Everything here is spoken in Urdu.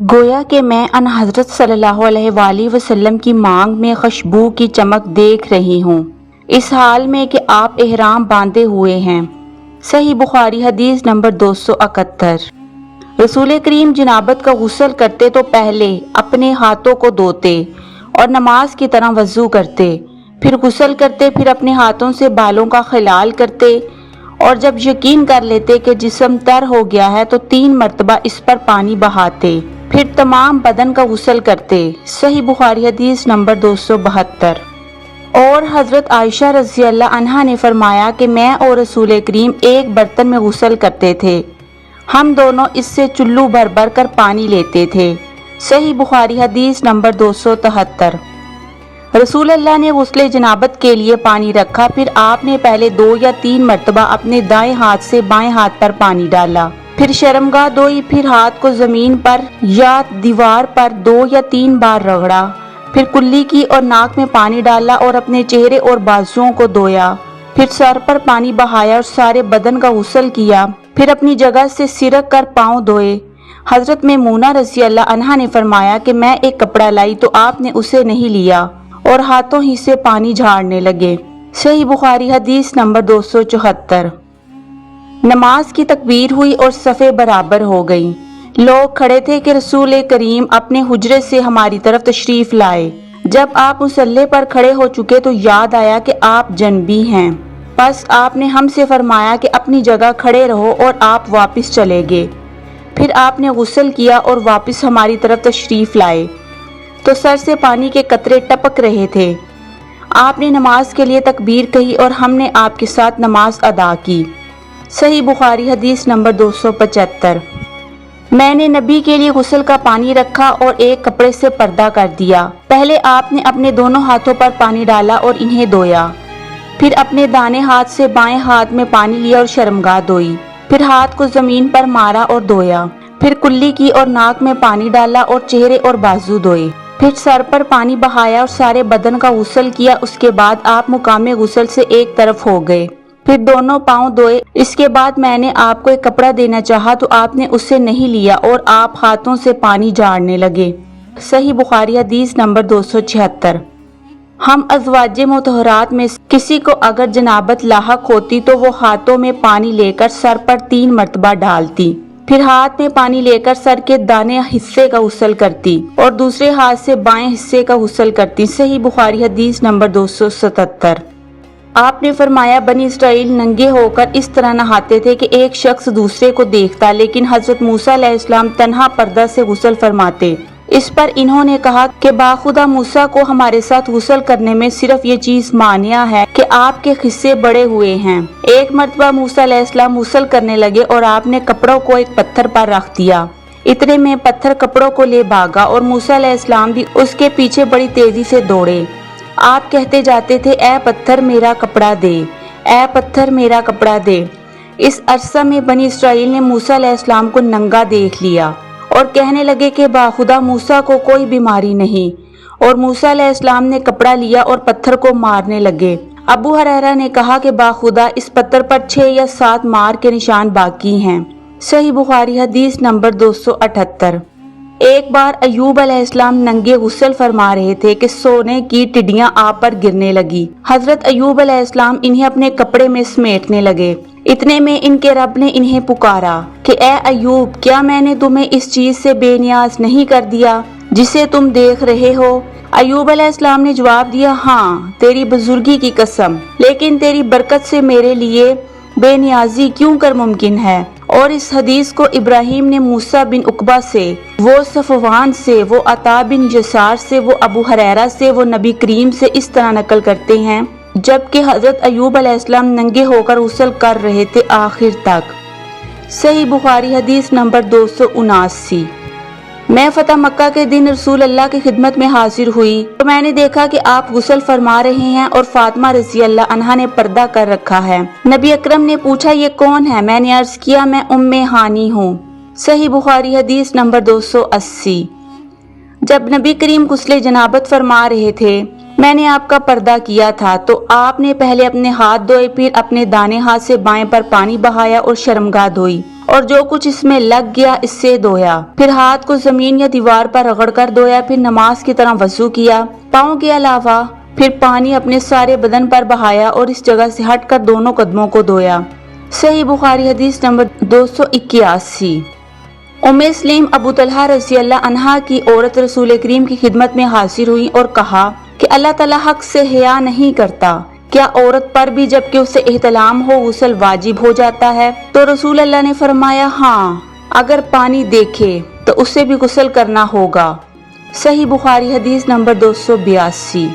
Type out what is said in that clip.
گویا کہ میں ان حضرت صلی اللہ علیہ وآلہ وسلم کی مانگ میں خوشبو کی چمک دیکھ رہی ہوں، اس حال میں کہ آپ احرام باندھے ہوئے ہیں۔ صحیح بخاری حدیث نمبر 271۔ رسول کریم جنابت کا غسل کرتے تو پہلے اپنے ہاتھوں کو دھوتے اور نماز کی طرح وضو کرتے، پھر غسل کرتے، پھر اپنے ہاتھوں سے بالوں کا خلال کرتے، اور جب یقین کر لیتے کہ جسم تر ہو گیا ہے تو 3 مرتبہ اس پر پانی بہاتے، پھر تمام بدن کا غسل کرتے۔ صحیح بخاری حدیث نمبر 272۔ اور حضرت عائشہ رضی اللہ عنہا نے فرمایا کہ میں اور رسول کریم ایک برتن میں غسل کرتے تھے، ہم دونوں اس سے چلو بھر بھر کر پانی لیتے تھے۔ صحیح بخاری حدیث نمبر 273۔ رسول اللہ نے غسل جنابت کے لیے پانی رکھا، پھر آپ نے پہلے 2 یا 3 مرتبہ اپنے دائیں ہاتھ سے بائیں ہاتھ پر پانی ڈالا، پھر شرمگاہ دھوئی، پھر ہاتھ کو زمین پر یا دیوار پر 2 یا 3 بار رگڑا، پھر کلی کی اور ناک میں پانی ڈالا اور اپنے چہرے اور بازوؤں کو دھویا، پھر سر پر پانی بہایا اور سارے بدن کا غسل کیا، پھر اپنی جگہ سے سرک کر پاؤں دھوئے۔ حضرت میمونہ رضی اللہ عنہا نے فرمایا کہ میں ایک کپڑا لائی تو آپ نے اسے نہیں لیا اور ہاتھوں ہی سے پانی جھاڑنے لگے۔ صحیح بخاری حدیث نمبر 274۔ نماز کی تکبیر ہوئی اور صفیں برابر ہو گئیں۔ لوگ کھڑے تھے کہ رسول کریم اپنے حجرے سے ہماری طرف تشریف لائے۔ جب آپ مصلی پر کھڑے ہو چکے تو یاد آیا کہ آپ جنبی ہیں، بس آپ نے ہم سے فرمایا کہ اپنی جگہ کھڑے رہو اور آپ واپس چلے گئے۔ پھر آپ نے غسل کیا اور واپس ہماری طرف تشریف لائے تو سر سے پانی کے قطرے ٹپک رہے تھے۔ آپ نے نماز کے لیے تکبیر کہی اور ہم نے آپ کے ساتھ نماز ادا کی۔ صحیح بخاری حدیث نمبر 275۔ میں نے نبی کے لیے غسل کا پانی رکھا اور ایک کپڑے سے پردہ کر دیا۔ پہلے آپ نے اپنے دونوں ہاتھوں پر پانی ڈالا اور انہیں دھویا، پھر اپنے دانے ہاتھ سے بائیں ہاتھ میں پانی لیا اور شرمگاہ دھوئی، پھر ہاتھ کو زمین پر مارا اور دھویا، پھر کلی کی اور ناک میں پانی ڈالا اور چہرے اور بازو دھوئے، پھر سر پر پانی بہایا اور سارے بدن کا غسل کیا۔ اس کے بعد آپ مقام غسل سے ایک طرف ہو گئے، پھر دونوں پاؤں دھوئے۔ اس کے بعد میں نے آپ کو ایک کپڑا دینا چاہا تو آپ نے اسے نہیں لیا اور آپ ہاتھوں سے پانی جھاڑنے لگے۔ صحیح بخاری حدیث نمبر 276۔ ہم ازواج مطہرات میں کسی کو اگر جنابت لاحق ہوتی تو وہ ہاتھوں میں پانی لے کر سر پر 3 مرتبہ ڈالتی، پھر ہاتھ میں پانی لے کر سر کے دانے حصے کا غسل کرتی اور دوسرے ہاتھ سے بائیں حصے کا غسل کرتی۔ صحیح بخاری حدیث نمبر 277۔ آپ نے فرمایا بنی اسرائیل ننگے ہو کر اس طرح نہاتے تھے کہ ایک شخص دوسرے کو دیکھتا، لیکن حضرت موسیٰ علیہ السلام تنہا پردہ سے غسل فرماتے۔ اس پر انہوں نے کہا کہ باخدا موسیٰ کو ہمارے ساتھ غسل کرنے میں صرف یہ چیز مانع ہے کہ آپ کے خصے بڑے ہوئے ہیں۔ ایک مرتبہ موسیٰ علیہ السلام غسل کرنے لگے اور آپ نے کپڑوں کو ایک پتھر پر رکھ دیا، اتنے میں پتھر کپڑوں کو لے بھاگا اور موسیٰ علیہ السلام بھی اس کے پیچھے بڑی تیزی سے دوڑے۔ آپ کہتے جاتے تھے اے پتھر میرا کپڑا دے، اے پتھر میرا کپڑا دے۔ اس عرصہ میں بنی اسرائیل نے موسیٰ علیہ السلام کو ننگا دیکھ لیا اور کہنے لگے کہ باخدا موسیٰ کو کوئی بیماری نہیں، اور موسیٰ علیہ السلام نے کپڑا لیا اور پتھر کو مارنے لگے۔ ابو ہریرہ نے کہا کہ باخدا اس پتھر پر 6 یا 7 مار کے نشان باقی ہیں۔ صحیح بخاری حدیث نمبر 278۔ ایک بار ایوب علیہ السلام ننگے غسل فرما رہے تھے کہ سونے کی ٹڈیاں آپ پر گرنے لگی۔ حضرت ایوب علیہ السلام انہیں اپنے کپڑے میں سمیٹنے لگے، اتنے میں ان کے رب نے انہیں پکارا کہ اے ایوب، کیا میں نے تمہیں اس چیز سے بے نیاز نہیں کر دیا جسے تم دیکھ رہے ہو؟ ایوب علیہ السلام نے جواب دیا ہاں تیری بزرگی کی قسم، لیکن تیری برکت سے میرے لیے بے نیازی کیوں کر ممکن ہے۔ اور اس حدیث کو ابراہیم نے موسیٰ بن عقبہ سے، وہ صفوان سے، وہ عطا بن یسار سے، وہ ابو ہریرہ سے، وہ نبی کریم سے اس طرح نقل کرتے ہیں جبکہ حضرت ایوب علیہ السلام ننگے ہو کر غسل کر رہے تھے آخر تک۔ صحیح بخاری حدیث نمبر 279۔ میں فتح مکہ کے دن رسول اللہ کی خدمت میں حاضر ہوئی تو میں نے دیکھا کہ آپ غسل فرما رہے ہیں اور فاطمہ رضی اللہ عنہا نے پردہ کر رکھا ہے۔ نبی اکرم نے پوچھا یہ کون ہے؟ میں نے عرض کیا میں ہانی ہوں۔ صحیح بخاری حدیث نمبر 280۔ جب نبی کریم غسل جنابت فرما رہے تھے میں نے آپ کا پردہ کیا تھا تو آپ نے پہلے اپنے ہاتھ دھوئے، پھر اپنے دانے ہاتھ سے بائیں پر پانی بہایا اور شرمگاہ دھوئی، اور جو کچھ اس میں لگ گیا اس سے دھویا، پھر ہاتھ کو زمین یا دیوار پر رگڑ کر دھویا، پھر نماز کی طرح وضو کیا، پاؤں کے علاوہ پھر پانی اپنے سارے بدن پر بہایا اور اس جگہ سے ہٹ کر دونوں قدموں کو دھویا۔ صحیح بخاری حدیث نمبر 281۔ سلیم ابو طلحہ رضی اللہ عنہا کی عورت رسول کریم کی خدمت میں حاضر ہوئی اور کہا کہ اللہ تعالیٰ حق سے حیا نہیں کرتا، کیا عورت پر بھی جب کہ اسے احتلام ہو غسل واجب ہو جاتا ہے؟ تو رسول اللہ نے فرمایا ہاں، اگر پانی دیکھے تو اسے بھی غسل کرنا ہوگا۔ صحیح بخاری حدیث نمبر 282۔